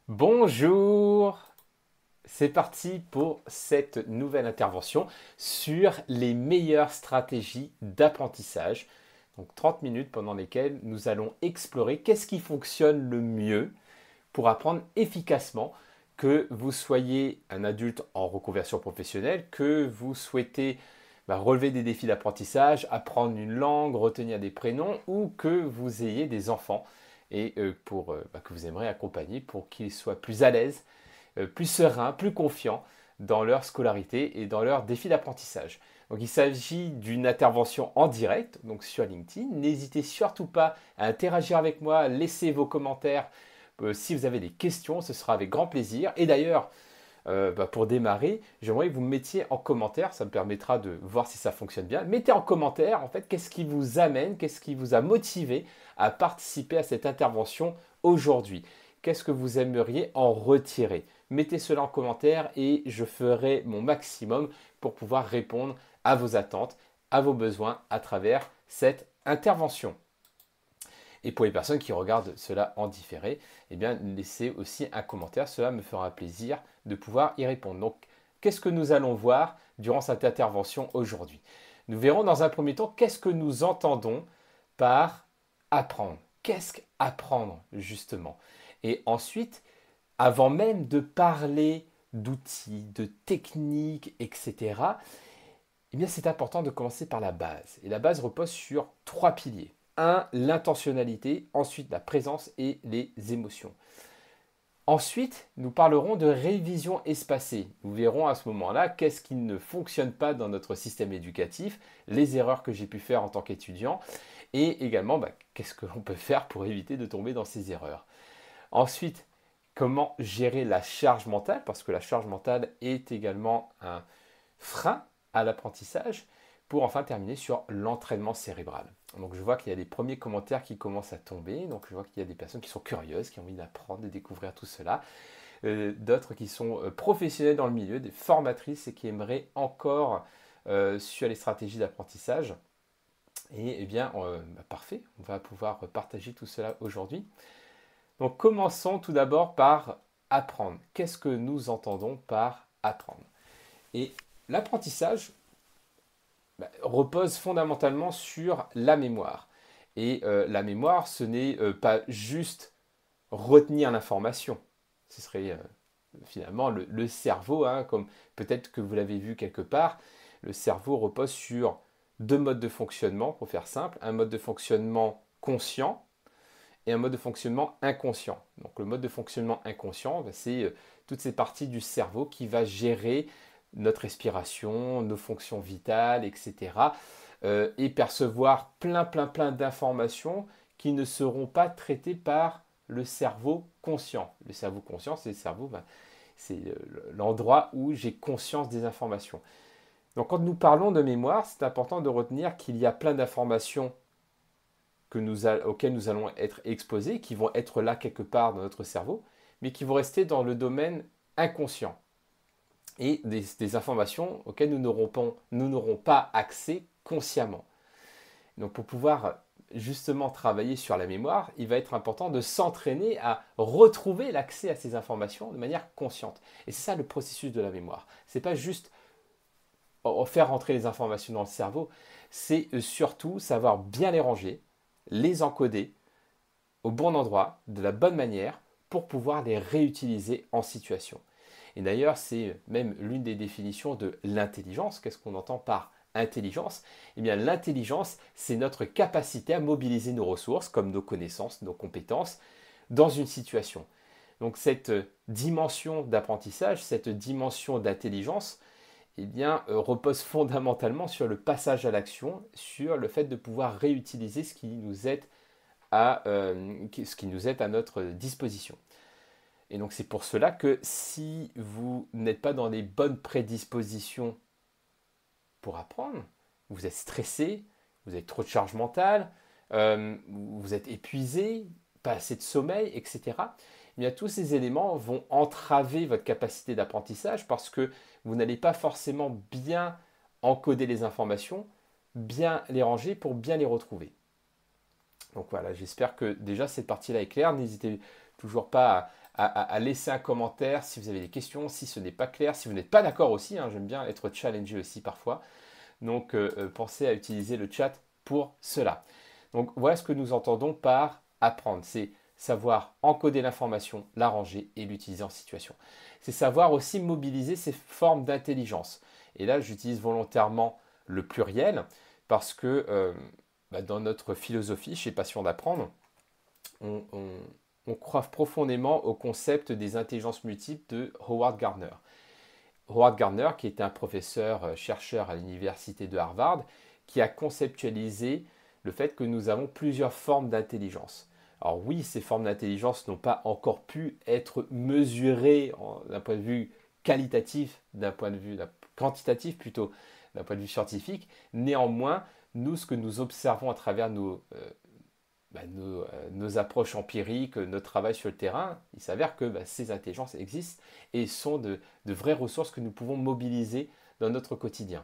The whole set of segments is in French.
Bonjour, c'est parti pour cette nouvelle intervention sur les meilleures stratégies d'apprentissage. Donc 30 minutes pendant lesquelles nous allons explorer qu'est-ce qui fonctionne le mieux pour apprendre efficacement, que vous soyez un adulte en reconversion professionnelle, que vous souhaitez relever des défis d'apprentissage, apprendre une langue, retenir des prénoms, ou que vous ayez des enfants et que vous aimeriez accompagner pour qu'ils soient plus à l'aise, plus sereins, plus confiants dans leur scolarité et dans leurs défis d'apprentissage. Donc il s'agit d'une intervention en direct, donc sur LinkedIn. N'hésitez surtout pas à interagir avec moi, laissez vos commentaires. Si vous avez des questions, ce sera avec grand plaisir. Et d'ailleurs, pour démarrer, j'aimerais que vous me mettiez en commentaire, ça me permettra de voir si ça fonctionne bien. Mettez en commentaire, en fait, qu'est-ce qui vous amène, qu'est-ce qui vous a motivé à participer à cette intervention aujourd'hui. Qu'est-ce que vous aimeriez en retirer? Mettez cela en commentaire et je ferai mon maximum pour pouvoir répondre à vos attentes, à vos besoins à travers cette intervention. Et pour les personnes qui regardent cela en différé, eh bien, laissez aussi un commentaire. Cela me fera plaisir de pouvoir y répondre. Donc, qu'est-ce que nous allons voir durant cette intervention aujourd'hui? Nous verrons dans un premier temps qu'est-ce que nous entendons par apprendre. Qu'est-ce qu'apprendre justement? Et ensuite, avant même de parler d'outils, de techniques, etc., eh bien, c'est important de commencer par la base. Et la base repose sur trois piliers. Un, l'intentionnalité, ensuite la présence et les émotions. Ensuite, nous parlerons de révision espacée. Nous verrons à ce moment-là qu'est-ce qui ne fonctionne pas dans notre système éducatif, les erreurs que j'ai pu faire en tant qu'étudiant et également qu'est-ce que l'on peut faire pour éviter de tomber dans ces erreurs. Ensuite, comment gérer la charge mentale, parce que la charge mentale est également un frein à l'apprentissage, pour enfin terminer sur l'entraînement cérébral. Donc je vois qu'il y a des premiers commentaires qui commencent à tomber, donc je vois qu'il y a des personnes qui sont curieuses, qui ont envie d'apprendre, de découvrir tout cela, d'autres qui sont professionnels dans le milieu, des formatrices et qui aimeraient encore sur les stratégies d'apprentissage. Et eh bien, parfait, on va pouvoir partager tout cela aujourd'hui. Donc commençons tout d'abord par apprendre. Qu'est-ce que nous entendons par apprendre? Et l'apprentissage repose fondamentalement sur la mémoire. Et la mémoire, ce n'est pas juste retenir l'information. Ce serait finalement le cerveau, hein, comme peut-être que vous l'avez vu quelque part, le cerveau repose sur deux modes de fonctionnement, pour faire simple, un mode de fonctionnement conscient et un mode de fonctionnement inconscient. Donc le mode de fonctionnement inconscient, c'est toutes ces parties du cerveau qui va gérer notre respiration, nos fonctions vitales, etc. Et percevoir plein d'informations qui ne seront pas traitées par le cerveau conscient. Le cerveau conscient, c'est le cerveau, c'est l'endroit où j'ai conscience des informations. Donc quand nous parlons de mémoire, c'est important de retenir qu'il y a plein d'informations auxquelles nous allons être exposés, qui vont être là quelque part dans notre cerveau, mais qui vont rester dans le domaine inconscient et des informations auxquelles nous n'aurons pas accès consciemment. Donc pour pouvoir justement travailler sur la mémoire, il va être important de s'entraîner à retrouver l'accès à ces informations de manière consciente. Et c'est ça le processus de la mémoire. C'est pas juste faire rentrer les informations dans le cerveau, c'est surtout savoir bien les ranger, les encoder au bon endroit, de la bonne manière, pour pouvoir les réutiliser en situation. Et d'ailleurs, c'est même l'une des définitions de l'intelligence. Qu'est-ce qu'on entend par intelligence? Eh bien, l'intelligence, c'est notre capacité à mobiliser nos ressources, comme nos connaissances, nos compétences, dans une situation. Donc cette dimension d'apprentissage, cette dimension d'intelligence, eh bien, repose fondamentalement sur le passage à l'action, sur le fait de pouvoir réutiliser ce qui nous est à notre disposition. Et donc c'est pour cela que si vous n'êtes pas dans les bonnes prédispositions pour apprendre, vous êtes stressé, vous avez trop de charge mentale, vous êtes épuisé, pas assez de sommeil, etc. Eh bien, tous ces éléments vont entraver votre capacité d'apprentissage parce que vous n'allez pas forcément bien encoder les informations, bien les ranger pour bien les retrouver. Donc voilà, j'espère que déjà cette partie-là est claire. N'hésitez toujours pas à laisser un commentaire si vous avez des questions, si ce n'est pas clair, si vous n'êtes pas d'accord aussi, hein, j'aime bien être challengé aussi parfois. Donc pensez à utiliser le chat pour cela. Donc voilà ce que nous entendons par apprendre. C'est savoir encoder l'information, la ranger et l'utiliser en situation. C'est savoir aussi mobiliser ces formes d'intelligence. Et là, j'utilise volontairement le pluriel parce que dans notre philosophie chez Passion d'apprendre, on croit profondément au concept des intelligences multiples de Howard Gardner. Howard Gardner, qui était un professeur chercheur à l'université de Harvard, qui a conceptualisé le fait que nous avons plusieurs formes d'intelligence. Alors oui, ces formes d'intelligence n'ont pas encore pu être mesurées d'un point de vue qualitatif, d'un point de vue quantitatif plutôt, d'un point de vue scientifique. Néanmoins, nous, ce que nous observons à travers nos approches empiriques, notre travail sur le terrain, il s'avère que ces intelligences existent et sont de vraies ressources que nous pouvons mobiliser dans notre quotidien.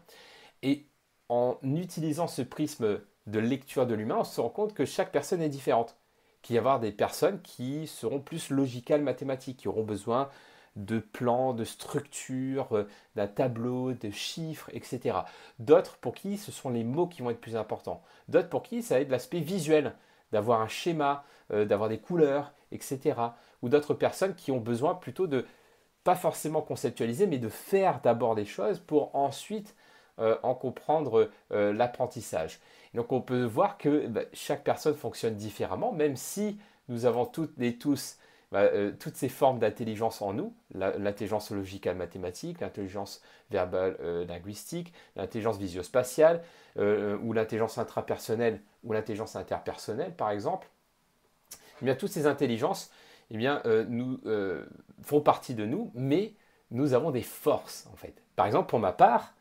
Et en utilisant ce prisme de lecture de l'humain, on se rend compte que chaque personne est différente. Qu'il y avoir des personnes qui seront plus logicales mathématiques, qui auront besoin de plans, de structures, d'un tableau, de chiffres, etc. D'autres pour qui ce sont les mots qui vont être plus importants. D'autres pour qui ça va être l'aspect visuel, d'avoir un schéma, d'avoir des couleurs, etc. Ou d'autres personnes qui ont besoin plutôt de, pas forcément conceptualiser, mais de faire d'abord des choses pour ensuite en comprendre l'apprentissage. Donc on peut voir que chaque personne fonctionne différemment, même si nous avons toutes et tous toutes ces formes d'intelligence en nous, l'intelligence logicale mathématique, l'intelligence verbale linguistique, l'intelligence visio-spatiale, ou l'intelligence intrapersonnelle ou l'intelligence interpersonnelle par exemple. Eh bien, toutes ces intelligences font partie de nous, mais nous avons des forces en fait. Par exemple, pour ma part,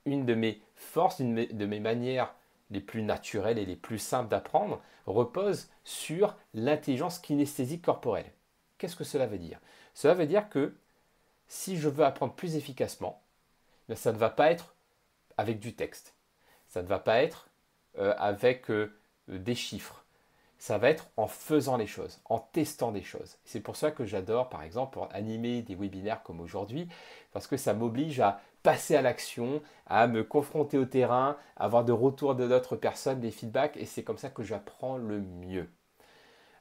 une de mes forces, une de mes manières les plus naturelles et les plus simples d'apprendre repose sur l'intelligence kinesthésique corporelle. Qu'est-ce que cela veut dire? Cela veut dire que si je veux apprendre plus efficacement, ça ne va pas être avec du texte, ça ne va pas être avec des chiffres, ça va être en faisant les choses, en testant des choses. C'est pour ça que j'adore, par exemple, pour animer des webinaires comme aujourd'hui, parce que ça m'oblige à passer à l'action, à me confronter au terrain, à avoir de retours de d'autres personnes, des feedbacks, et c'est comme ça que j'apprends le mieux.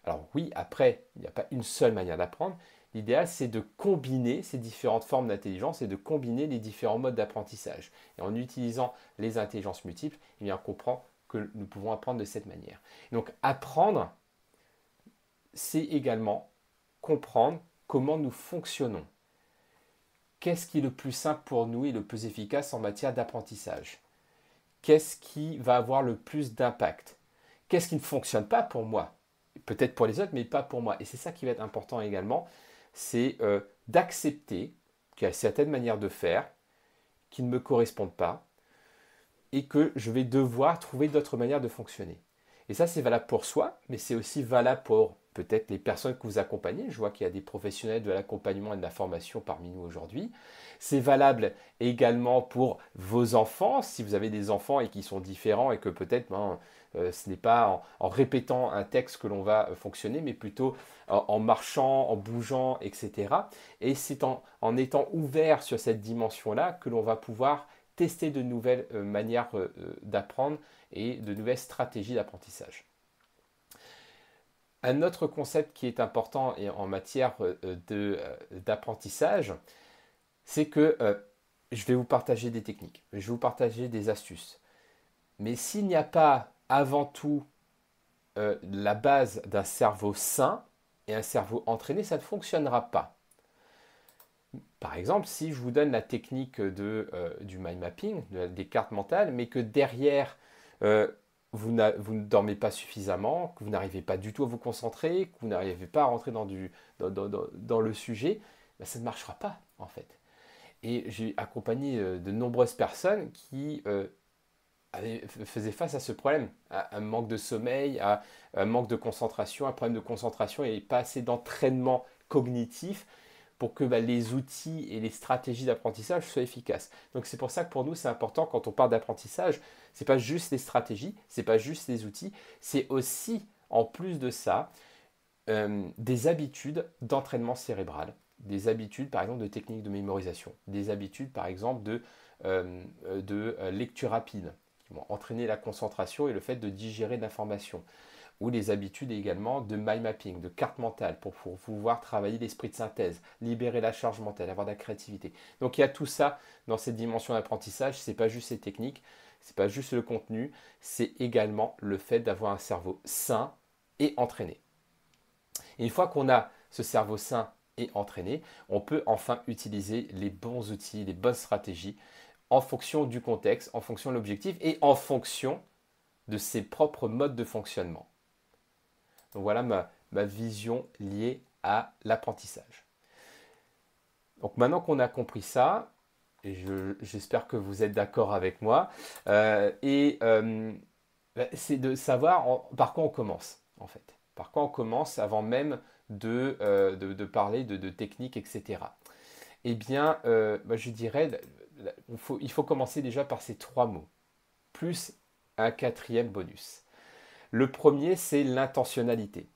Alors oui, après, il n'y a pas une seule manière d'apprendre. L'idéal, c'est de combiner ces différentes formes d'intelligence et de combiner les différents modes d'apprentissage. Et en utilisant les intelligences multiples, eh bien, on comprend que nous pouvons apprendre de cette manière. Donc apprendre, c'est également comprendre comment nous fonctionnons. Qu'est-ce qui est le plus simple pour nous et le plus efficace en matière d'apprentissage? Qu'est-ce qui va avoir le plus d'impact? Qu'est-ce qui ne fonctionne pas pour moi? Peut-être pour les autres, mais pas pour moi. Et c'est ça qui va être important également, c'est d'accepter qu'il y a certaines manières de faire qui ne me correspondent pas et que je vais devoir trouver d'autres manières de fonctionner. Et ça, c'est valable pour soi, mais c'est aussi valable pour peut-être les personnes que vous accompagnez. Je vois qu'il y a des professionnels de l'accompagnement et de la formation parmi nous aujourd'hui. C'est valable également pour vos enfants, si vous avez des enfants et qui sont différents et que peut-être ce n'est pas en répétant un texte que l'on va fonctionner, mais plutôt en marchant, en bougeant, etc. Et c'est en étant ouvert sur cette dimension-là que l'on va pouvoir tester de nouvelles manières d'apprendre et de nouvelles stratégies d'apprentissage. Un autre concept qui est important en matière d'apprentissage, c'est que je vais vous partager des techniques, je vais vous partager des astuces. Mais s'il n'y a pas avant tout la base d'un cerveau sain et un cerveau entraîné, ça ne fonctionnera pas. Par exemple, si je vous donne la technique du mind mapping, des cartes mentales, mais que derrière, vous ne dormez pas suffisamment, que vous n'arrivez pas du tout à vous concentrer, que vous n'arrivez pas à rentrer dans le sujet, ça ne marchera pas en fait. Et j'ai accompagné de nombreuses personnes qui faisaient face à ce problème, à un manque de sommeil, à un manque de concentration, un problème de concentration et pas assez d'entraînement cognitif pour que les outils et les stratégies d'apprentissage soient efficaces. Donc c'est pour ça que pour nous c'est important quand on parle d'apprentissage, c'est pas juste les stratégies, c'est pas juste les outils, c'est aussi en plus de ça des habitudes d'entraînement cérébral, des habitudes par exemple de techniques de mémorisation, des habitudes par exemple de lecture rapide, qui vont entraîner la concentration et le fait de digérer de l'information, ou les habitudes également de mind mapping, de carte mentale, pour pouvoir travailler l'esprit de synthèse, libérer la charge mentale, avoir de la créativité. Donc il y a tout ça dans cette dimension d'apprentissage, ce n'est pas juste ces techniques, ce n'est pas juste le contenu, c'est également le fait d'avoir un cerveau sain et entraîné. Et une fois qu'on a ce cerveau sain et entraîné, on peut enfin utiliser les bons outils, les bonnes stratégies en fonction du contexte, en fonction de l'objectif et en fonction de ses propres modes de fonctionnement. Donc voilà ma vision liée à l'apprentissage. Donc maintenant qu'on a compris ça, et j'espère que vous êtes d'accord avec moi, c'est de savoir par quoi on commence en fait. Par quoi on commence avant même de parler de techniques, etc. Eh bien, je dirais, il faut commencer déjà par ces trois mots, plus un quatrième bonus. Le premier, c'est l'intentionnalité.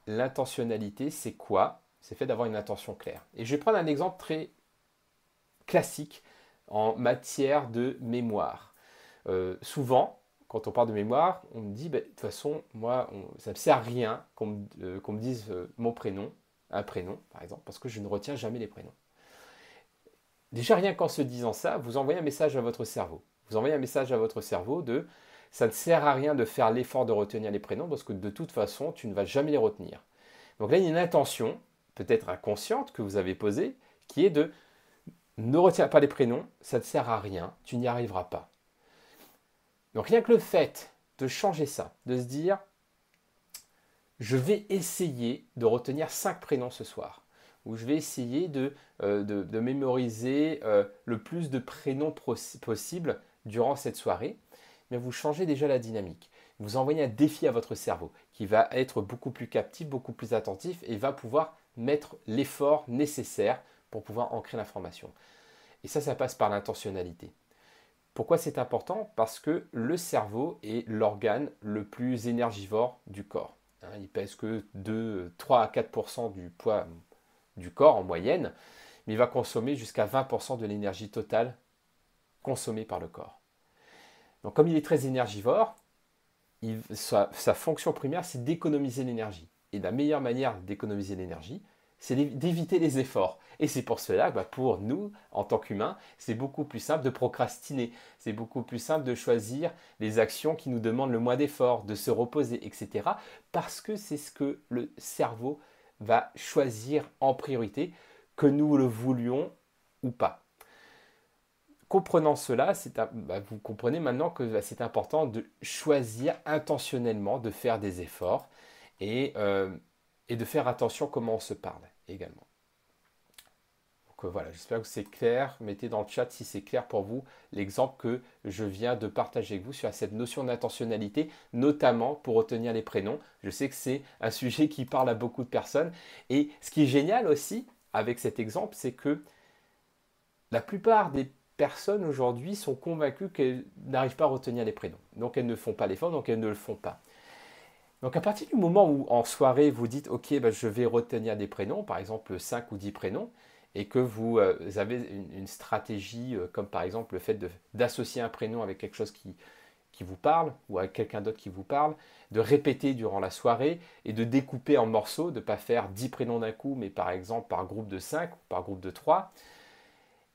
L'intentionnalité, c'est quoi? C'est le fait d'avoir une intention claire. Et je vais prendre un exemple très classique en matière de mémoire. Souvent, quand on parle de mémoire, on me dit, de toute façon, moi, ça ne me sert à rien qu'on me dise mon prénom, un prénom, par exemple, parce que je ne retiens jamais les prénoms. Déjà, rien qu'en se disant ça, vous envoyez un message à votre cerveau. Vous envoyez un message à votre cerveau de ça ne sert à rien de faire l'effort de retenir les prénoms parce que de toute façon, tu ne vas jamais les retenir. Donc là, il y a une intention, peut-être inconsciente, que vous avez posée, qui est de ne retiens pas les prénoms, ça ne sert à rien, tu n'y arriveras pas. Donc rien que le fait de changer ça, de se dire je vais essayer de retenir 5 prénoms ce soir, ou je vais essayer de mémoriser le plus de prénoms possible durant cette soirée, mais vous changez déjà la dynamique. Vous envoyez un défi à votre cerveau qui va être beaucoup plus captif, beaucoup plus attentif et va pouvoir mettre l'effort nécessaire pour pouvoir ancrer l'information. Et ça passe par l'intentionnalité. Pourquoi c'est important? Parce que le cerveau est l'organe le plus énergivore du corps. Il pèse que 3 à 4% du poids du corps en moyenne, mais il va consommer jusqu'à 20% de l'énergie totale consommée par le corps. Donc comme il est très énergivore, sa fonction primaire, c'est d'économiser l'énergie. Et la meilleure manière d'économiser l'énergie, c'est d'éviter les efforts. Et c'est pour cela que pour nous, en tant qu'humains, c'est beaucoup plus simple de procrastiner. C'est beaucoup plus simple de choisir les actions qui nous demandent le moins d'efforts, de se reposer, etc. Parce que c'est ce que le cerveau va choisir en priorité, que nous le voulions ou pas. Comprenant cela, vous comprenez maintenant que c'est important de choisir intentionnellement de faire des efforts et de faire attention comment on se parle également. Donc voilà, j'espère que c'est clair. Mettez dans le chat si c'est clair pour vous l'exemple que je viens de partager avec vous sur cette notion d'intentionnalité, notamment pour retenir les prénoms. Je sais que c'est un sujet qui parle à beaucoup de personnes. Et ce qui est génial aussi avec cet exemple, c'est que la plupart des personnes aujourd'hui sont convaincues qu'elles n'arrivent pas à retenir les prénoms. Donc elles ne font pas l'effort, donc elles ne le font pas. Donc à partir du moment où en soirée vous dites ok je vais retenir des prénoms, par exemple 5 ou 10 prénoms, et que vous avez une stratégie comme par exemple le fait d'associer un prénom avec quelque chose qui vous parle ou avec quelqu'un d'autre qui vous parle, de répéter durant la soirée et de découper en morceaux, de ne pas faire 10 prénoms d'un coup, mais par exemple par groupe de 5 ou par groupe de 3,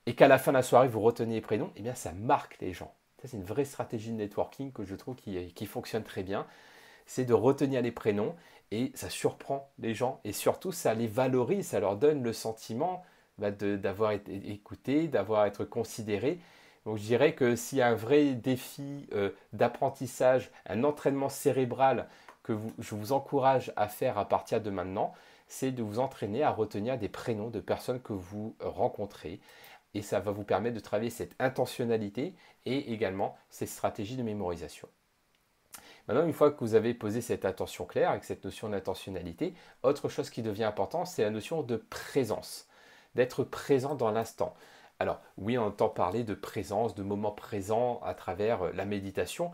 et qu'à la fin de la soirée vous retenez les prénoms, eh bien ça marque les gens. Ça c'est une vraie stratégie de networking que je trouve qui fonctionne très bien. C'est de retenir les prénoms et ça surprend les gens et surtout ça les valorise, ça leur donne le sentiment d'avoir été écouté, d'avoir été considéré. Donc je dirais que s'il y a un vrai défi d'apprentissage, un entraînement cérébral que je vous encourage à faire à partir de maintenant, c'est de vous entraîner à retenir des prénoms de personnes que vous rencontrez. Et ça va vous permettre de travailler cette intentionnalité et également cette stratégie de mémorisation. Maintenant, une fois que vous avez posé cette attention claire avec cette notion d'intentionnalité, autre chose qui devient important, c'est la notion de présence, d'être présent dans l'instant. Alors oui, on entend parler de présence, de moment présent à travers la méditation,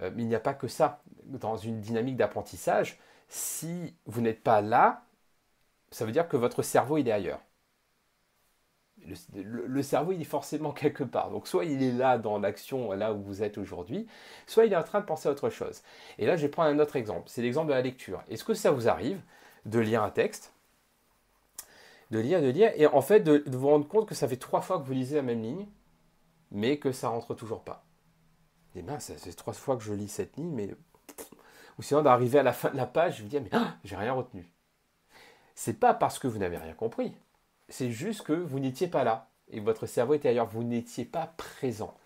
mais il n'y a pas que ça. Dans une dynamique d'apprentissage, Si vous n'êtes pas là, ça veut dire que votre cerveau, il est ailleurs. Le cerveau, il est forcément quelque part. Donc, soit il est là dans l'action, là où vous êtes aujourd'hui, soit il est en train de penser à autre chose. Et là, je vais prendre un autre exemple. C'est l'exemple de la lecture. Est-ce que ça vous arrive de lire un texte, de lire, et en fait de vous rendre compte que ça fait 3 fois que vous lisez la même ligne, mais que ça rentre toujours pas? Eh bien, ça fait 3 fois que je lis cette ligne, mais... Ou sinon, d'arriver à la fin de la page, je vous dis, mais j'ai rien retenu. C'est pas parce que vous n'avez rien compris. C'est juste que vous n'étiez pas là. Et votre cerveau était ailleurs. Vous n'étiez pas présent.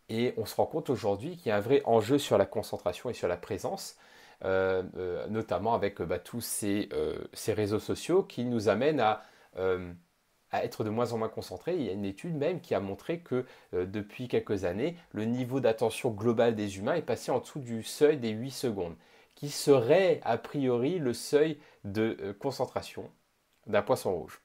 Et on se rend compte aujourd'hui qu'il y a un vrai enjeu sur la concentration et sur la présence, notamment avec tous ces réseaux sociaux qui nous amènent à être de moins en moins concentrés. Il y a une étude même qui a montré que depuis quelques années, le niveau d'attention globale des humains est passé en dessous du seuil des 8 secondes, qui serait a priori le seuil de concentration d'un poisson rouge.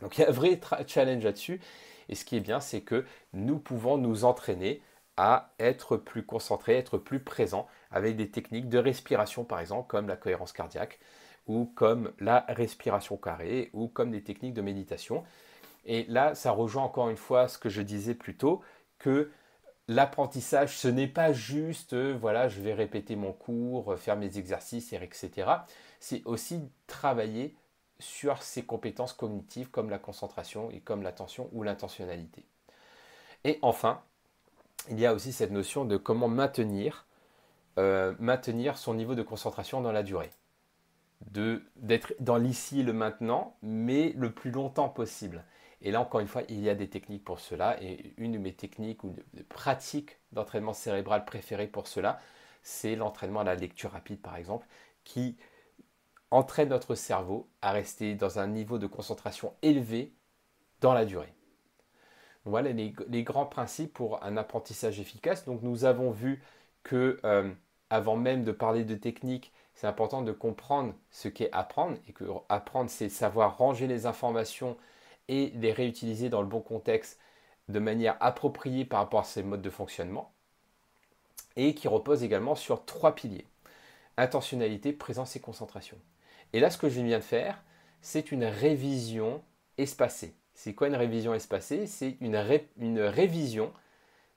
Donc il y a un vrai challenge là-dessus. Et ce qui est bien, c'est que nous pouvons nous entraîner à être plus concentrés, être plus présents avec des techniques de respiration, par exemple, comme la cohérence cardiaque, ou comme la respiration carrée, ou comme des techniques de méditation. Et là, ça rejoint encore une fois ce que je disais plus tôt, que l'apprentissage, ce n'est pas juste, voilà, je vais répéter mon cours, faire mes exercices, etc. C'est aussi travailler sur ses compétences cognitives comme la concentration et comme l'attention ou l'intentionnalité. Et enfin, il y a aussi cette notion de comment maintenir son niveau de concentration dans la durée. D'être dans l'ici et le maintenant, mais le plus longtemps possible. Et là, encore une fois, il y a des techniques pour cela. Et une de mes techniques ou de pratiques d'entraînement cérébral préférées pour cela, c'est l'entraînement à la lecture rapide, par exemple, qui entraîne notre cerveau à rester dans un niveau de concentration élevé dans la durée. Voilà les grands principes pour un apprentissage efficace. Donc nous avons vu que avant même de parler de technique, c'est important de comprendre ce qu'est apprendre, et que apprendre, c'est savoir ranger les informations et les réutiliser dans le bon contexte de manière appropriée par rapport à ces modes de fonctionnement, et qui repose également sur 3 piliers: intentionnalité, présence et concentration. Et là, ce que je viens de faire, c'est une révision espacée. C'est quoi une révision espacée? C'est une révision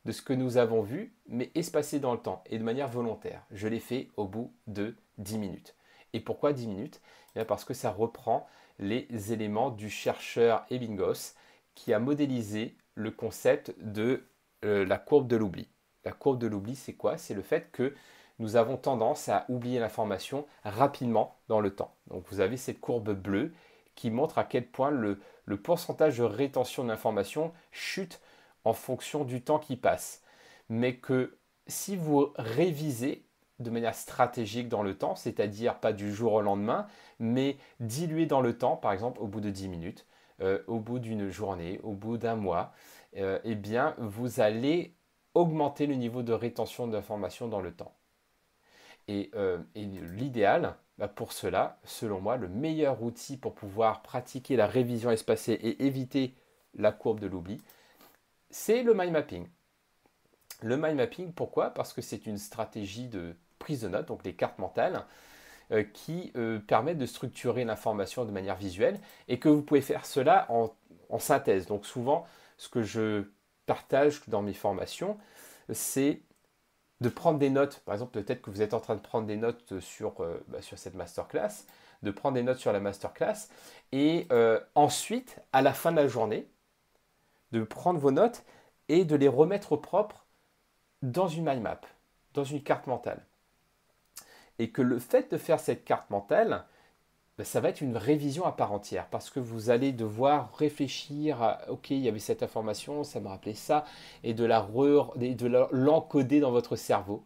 de ce que nous avons vu, mais espacée dans le temps et de manière volontaire. Je l'ai fait au bout de 10 minutes. Et pourquoi 10 minutes? Parce que ça reprend les éléments du chercheur Ebbinghaus qui a modélisé le concept de la courbe de l'oubli. La courbe de l'oubli, c'est quoi? C'est le fait que nous avons tendance à oublier l'information rapidement dans le temps. Donc vous avez cette courbe bleue qui montre à quel point le pourcentage de rétention d'information chute en fonction du temps qui passe. Mais que si vous révisez de manière stratégique dans le temps, c'est-à-dire pas du jour au lendemain, mais dilué dans le temps, par exemple au bout de 10 minutes, au bout d'une journée, au bout d'un mois, eh bien vous allez augmenter le niveau de rétention d'information dans le temps. Et l'idéal, pour cela, selon moi, le meilleur outil pour pouvoir pratiquer la révision espacée et éviter la courbe de l'oubli, c'est le mind mapping. Le mind mapping, pourquoi? Parce que c'est une stratégie de prise de notes, donc des cartes mentales, qui permettent de structurer l'information de manière visuelle, et que vous pouvez faire cela en synthèse. Donc souvent, ce que je partage dans mes formations, c'est de prendre des notes. Par exemple, peut-être que vous êtes en train de prendre des notes sur cette masterclass, de prendre des notes sur la masterclass, et ensuite, à la fin de la journée, de prendre vos notes et de les remettre au propre dans une mind map, dans une carte mentale. Et que le fait de faire cette carte mentale, ça va être une révision à part entière, parce que vous allez devoir réfléchir à, ok, il y avait cette information, ça me rappelait ça, et de l'encoder dans votre cerveau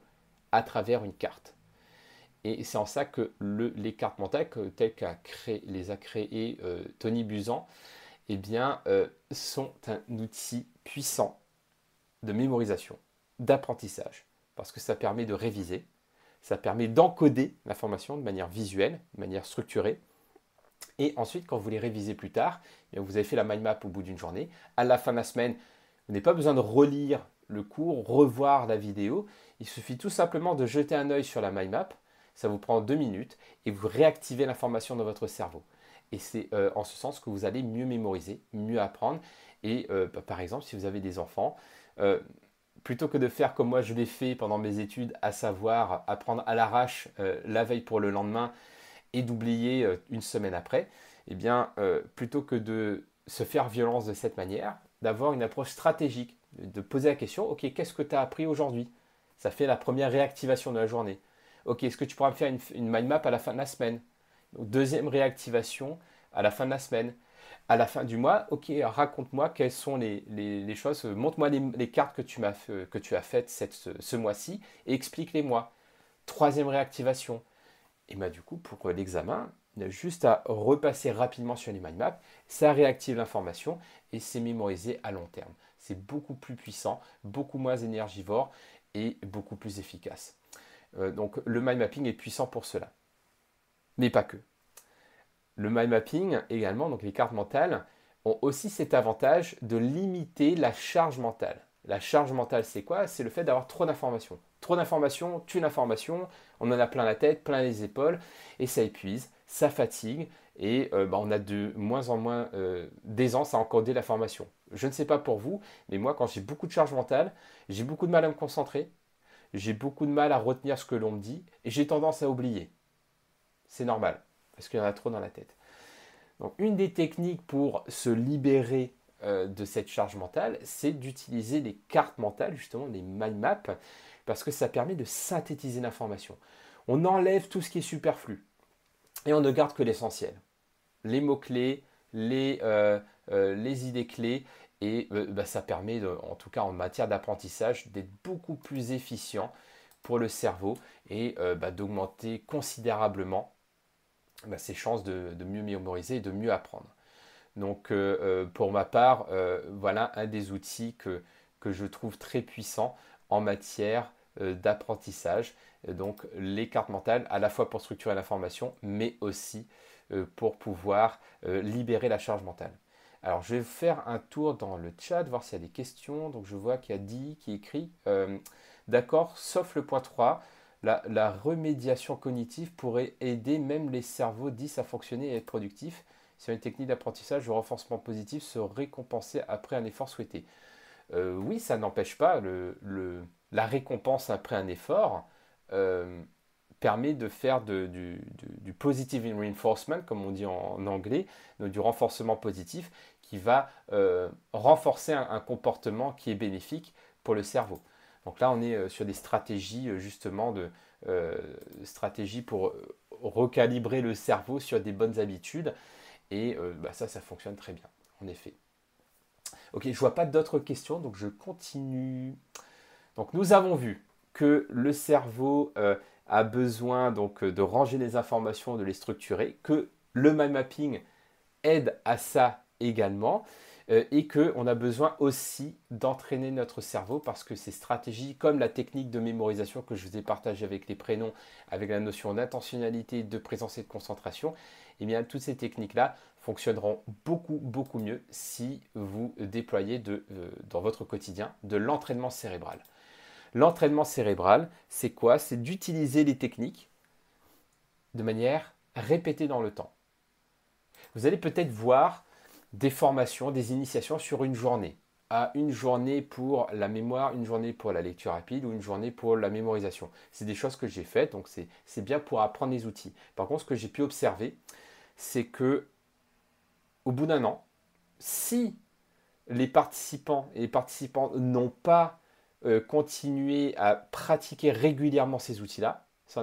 à travers une carte. Et c'est en ça que les cartes mentales, telles les a créées Tony Buzan, eh bien, sont un outil puissant de mémorisation, d'apprentissage, parce que ça permet de réviser, ça permet d'encoder l'information de manière visuelle, de manière structurée. Et ensuite, quand vous les révisez plus tard, vous avez fait la mind map au bout d'une journée. À la fin de la semaine, vous n'avez pas besoin de relire le cours, revoir la vidéo. Il suffit tout simplement de jeter un œil sur la mind map. Ça vous prend 2 minutes et vous réactivez l'information dans votre cerveau. Et c'est en ce sens que vous allez mieux mémoriser, mieux apprendre. Et par exemple, si vous avez des enfants, euh, plutôt que de faire comme moi je l'ai fait pendant mes études, à savoir apprendre à l'arrache la veille pour le lendemain et d'oublier une semaine après, eh bien, plutôt que de se faire violence de cette manière, d'avoir une approche stratégique, de poser la question, ok, qu'est-ce que tu as appris aujourd'hui? Ça fait la première réactivation de la journée. Ok, est-ce que tu pourras me faire une mind map à la fin de la semaine? Deuxième réactivation à la fin de la semaine. À la fin du mois, ok, raconte-moi quelles sont les choses, montre-moi les cartes que tu as faites ce mois-ci et explique-les-moi. Troisième réactivation. Et bah, du coup, pour l'examen, il a juste à repasser rapidement sur les mind maps, ça réactive l'information et c'est mémorisé à long terme. C'est beaucoup plus puissant, beaucoup moins énergivore et beaucoup plus efficace. Donc le mind mapping est puissant pour cela. Mais pas que. Le mind mapping également, donc les cartes mentales, ont aussi cet avantage de limiter la charge mentale. La charge mentale, c'est quoi? C'est le fait d'avoir trop d'informations. Trop d'informations tue l'information, on en a plein la tête, plein les épaules, et ça épuise, ça fatigue, et on a de moins en moins d'aisance à encoder l'information. Je ne sais pas pour vous, mais moi, quand j'ai beaucoup de charge mentale, j'ai beaucoup de mal à me concentrer, j'ai beaucoup de mal à retenir ce que l'on me dit, et j'ai tendance à oublier. C'est normal, parce qu'il y en a trop dans la tête. Donc, une des techniques pour se libérer de cette charge mentale, c'est d'utiliser les cartes mentales, justement les mind maps, parce que ça permet de synthétiser l'information. On enlève tout ce qui est superflu et on ne garde que l'essentiel. Les mots-clés, les idées clés, et ça permet, en tout cas en matière d'apprentissage, d'être beaucoup plus efficient pour le cerveau et d'augmenter considérablement ses chances de mieux mémoriser et de mieux apprendre. Donc pour ma part, voilà un des outils que je trouve très puissant en matière d'apprentissage. Donc les cartes mentales, à la fois pour structurer l'information, mais aussi pour pouvoir libérer la charge mentale. Alors je vais faire un tour dans le chat, voir s'il y a des questions. Donc je vois qu'il y a Di qui écrit d'accord, sauf le point 3, la remédiation cognitive pourrait aider même les cerveaux 10 à fonctionner et être productifs si une technique d'apprentissage de renforcement positif se récompensait après un effort souhaité. Oui, ça n'empêche pas la récompense après un effort. Permet de faire du positive reinforcement, comme on dit en anglais, donc du renforcement positif, qui va renforcer un comportement qui est bénéfique pour le cerveau. Donc là, on est sur des stratégies justement stratégies pour recalibrer le cerveau sur des bonnes habitudes. Et ça fonctionne très bien, en effet. Ok, je ne vois pas d'autres questions, donc je continue. Donc nous avons vu que le cerveau a besoin donc, de ranger les informations, de les structurer, que le mind mapping aide à ça également, et qu'on a besoin aussi d'entraîner notre cerveau parce que ces stratégies, comme la technique de mémorisation que je vous ai partagée avec les prénoms, avec la notion d'intentionnalité, de présence et de concentration, eh bien toutes ces techniques-là fonctionneront beaucoup, beaucoup mieux si vous déployez dans votre quotidien de l'entraînement cérébral. L'entraînement cérébral, c'est quoi? C'est d'utiliser les techniques de manière répétée dans le temps. Vous allez peut-être voir des formations, des initiations sur une journée. Une journée pour la mémoire, une journée pour la lecture rapide ou une journée pour la mémorisation. C'est des choses que j'ai faites, donc c'est bien pour apprendre les outils. Par contre, ce que j'ai pu observer, c'est que au bout d'un an, si les participants et les participantes n'ont pas continué à pratiquer régulièrement ces outils-là, ça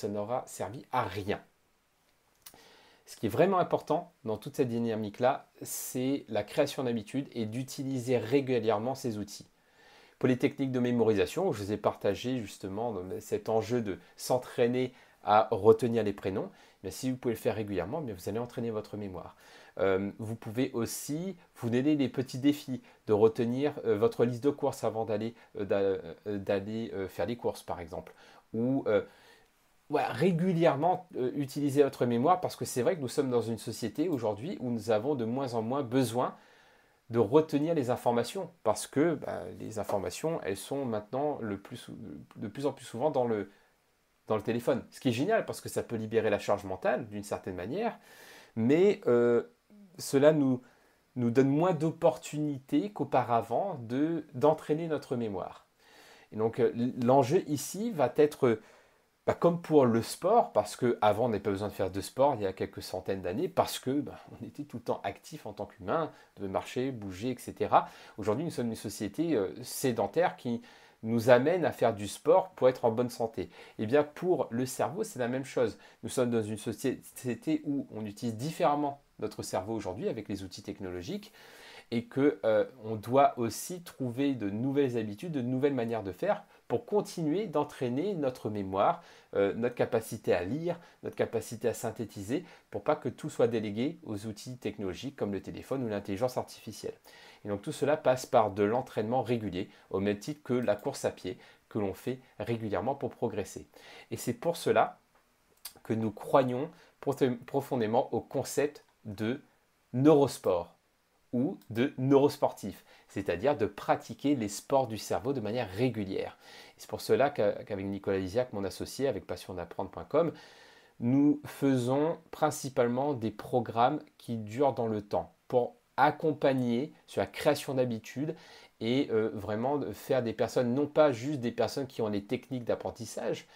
n'aura servi à rien. Ce qui est vraiment important dans toute cette dynamique-là, c'est la création d'habitudes et d'utiliser régulièrement ces outils. Pour les techniques de mémorisation, je vous ai partagé justement cet enjeu de s'entraîner à retenir les prénoms. Mais si vous pouvez le faire régulièrement, vous allez entraîner votre mémoire. Vous pouvez aussi vous donner des petits défis de retenir votre liste de courses avant d'aller faire les courses, par exemple. Ou régulièrement utiliser votre mémoire parce que c'est vrai que nous sommes dans une société aujourd'hui où nous avons de moins en moins besoin de retenir les informations parce que les informations, elles sont maintenant de plus en plus souvent dans dans le téléphone. Ce qui est génial parce que ça peut libérer la charge mentale d'une certaine manière, mais cela nous donne moins d'opportunités qu'auparavant d'entraîner notre mémoire. Et donc l'enjeu ici va être comme pour le sport, parce qu'avant on n'avait pas besoin de faire de sport il y a quelques centaines d'années, parce que on était tout le temps actif en tant qu'humain, de marcher, bouger, etc. Aujourd'hui nous sommes une société sédentaire qui nous amène à faire du sport pour être en bonne santé. Et bien pour le cerveau c'est la même chose. Nous sommes dans une société où on utilise différemment notre cerveau aujourd'hui avec les outils technologiques, et que on doit aussi trouver de nouvelles habitudes, de nouvelles manières de faire pour continuer d'entraîner notre mémoire, notre capacité à lire, notre capacité à synthétiser, pour pas que tout soit délégué aux outils technologiques comme le téléphone ou l'intelligence artificielle. Et donc tout cela passe par de l'entraînement régulier, au même titre que la course à pied que l'on fait régulièrement pour progresser. Et c'est pour cela que nous croyons profondément au concept de neurosport ou de neurosportif, c'est-à-dire de pratiquer les sports du cerveau de manière régulière. C'est pour cela qu'avec Nicolas Lisiac, mon associé, avec passiondapprendre.com, nous faisons principalement des programmes qui durent dans le temps pour accompagner sur la création d'habitudes et vraiment faire des personnes, non pas juste des personnes qui ont les techniques d'apprentissage,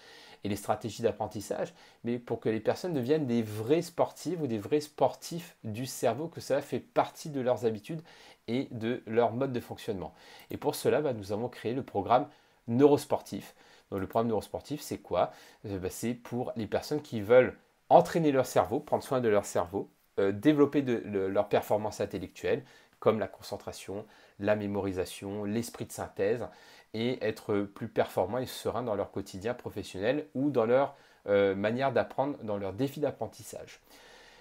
et les stratégies d'apprentissage, mais pour que les personnes deviennent des vrais sportifs ou des vrais sportifs du cerveau, que cela fait partie de leurs habitudes et de leur mode de fonctionnement. Et pour cela, nous avons créé le programme Neurosportif. Donc, le programme Neurosportif, c'est quoi? C'est pour les personnes qui veulent entraîner leur cerveau, prendre soin de leur cerveau, développer leur performance intellectuelle, comme la concentration, la mémorisation, l'esprit de synthèse, et être plus performants et sereins dans leur quotidien professionnel ou dans leur manière d'apprendre, dans leur défi d'apprentissage.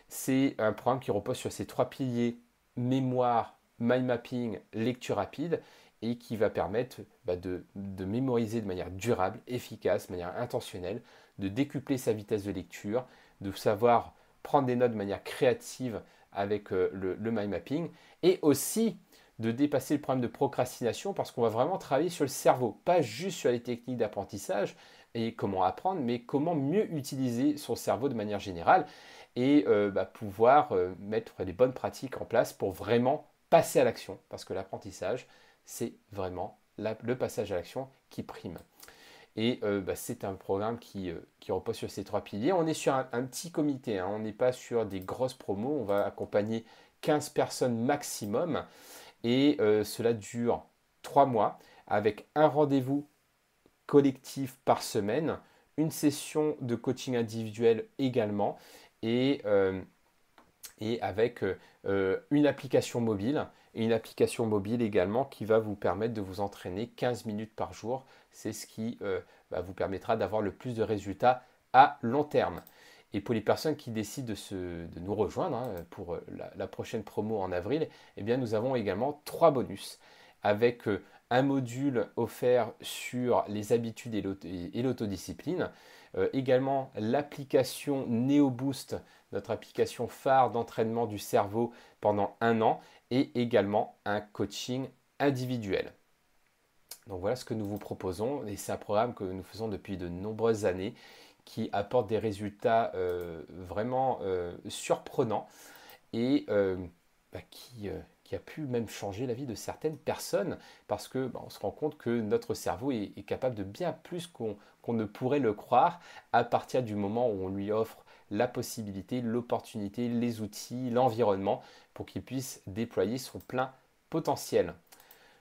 C'est un programme qui repose sur ces trois piliers: mémoire, mind mapping, lecture rapide, et qui va permettre de mémoriser de manière durable, efficace, de manière intentionnelle, de décupler sa vitesse de lecture, de savoir prendre des notes de manière créative avec le mind mapping, et aussi de dépasser le problème de procrastination, parce qu'on va vraiment travailler sur le cerveau, pas juste sur les techniques d'apprentissage et comment apprendre, mais comment mieux utiliser son cerveau de manière générale, et pouvoir mettre les bonnes pratiques en place pour vraiment passer à l'action, parce que l'apprentissage, c'est vraiment le passage à l'action qui prime. Et c'est un programme qui repose sur ces trois piliers. On est sur un petit comité, hein. On n'est pas sur des grosses promos, on va accompagner 15 personnes maximum, et cela dure 3 mois avec un rendez-vous collectif par semaine, une session de coaching individuel également, et avec une application mobile, et une application mobile également qui va vous permettre de vous entraîner 15 minutes par jour. C'est ce qui vous permettra d'avoir le plus de résultats à long terme. Et pour les personnes qui décident de nous rejoindre, hein, pour la prochaine promo en avril, eh bien, nous avons également 3 bonus, avec un module offert sur les habitudes et l'autodiscipline, également l'application NeoBoost, notre application phare d'entraînement du cerveau pendant 1 an, et également un coaching individuel. Donc voilà ce que nous vous proposons, et c'est un programme que nous faisons depuis de nombreuses années, qui apporte des résultats vraiment surprenants, et qui a pu même changer la vie de certaines personnes, parce que on se rend compte que notre cerveau est capable de bien plus qu'on ne pourrait le croire, à partir du moment où on lui offre la possibilité, l'opportunité, les outils, l'environnement, pour qu'il puisse déployer son plein potentiel.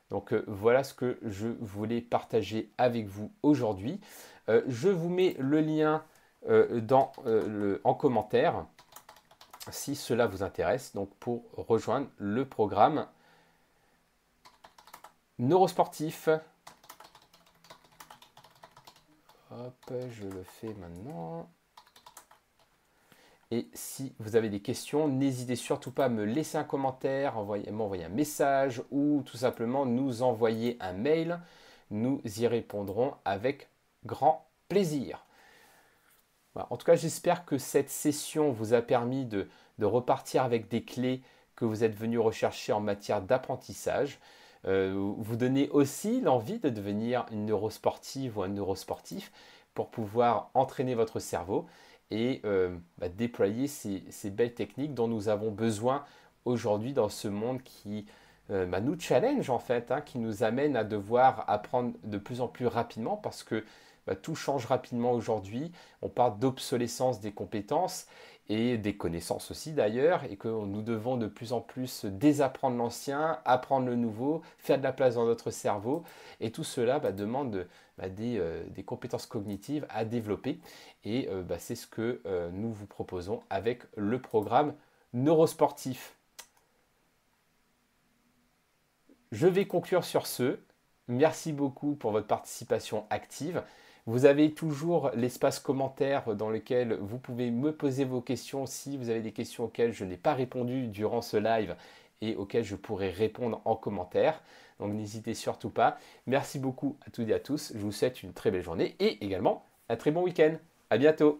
Donc voilà ce que je voulais partager avec vous aujourd'hui. Je vous mets le lien en commentaire si cela vous intéresse, donc pour rejoindre le programme Neurosportif. Hop, je le fais maintenant. Et si vous avez des questions, n'hésitez surtout pas à me laisser un commentaire, m'envoyer un message, ou tout simplement nous envoyer un mail. Nous y répondrons avec grand plaisir. Voilà. En tout cas, j'espère que cette session vous a permis de repartir avec des clés que vous êtes venu rechercher en matière d'apprentissage. Vous donner aussi l'envie de devenir une neurosportive ou un neurosportif, pour pouvoir entraîner votre cerveau et déployer ces belles techniques dont nous avons besoin aujourd'hui dans ce monde qui nous challenge en fait, hein, qui nous amène à devoir apprendre de plus en plus rapidement parce que tout change rapidement aujourd'hui. On parle d'obsolescence des compétences et des connaissances aussi d'ailleurs, et que nous devons de plus en plus désapprendre l'ancien, apprendre le nouveau, faire de la place dans notre cerveau, et tout cela demande des compétences cognitives à développer, et c'est ce que nous vous proposons avec le programme Neurosportif. Je vais conclure sur ce. Merci beaucoup pour votre participation active. Vous avez toujours l'espace commentaire dans lequel vous pouvez me poser vos questions si vous avez des questions auxquelles je n'ai pas répondu durant ce live et auxquelles je pourrai répondre en commentaire. Donc n'hésitez surtout pas. Merci beaucoup à toutes et à tous. Je vous souhaite une très belle journée et également un très bon week-end. À bientôt.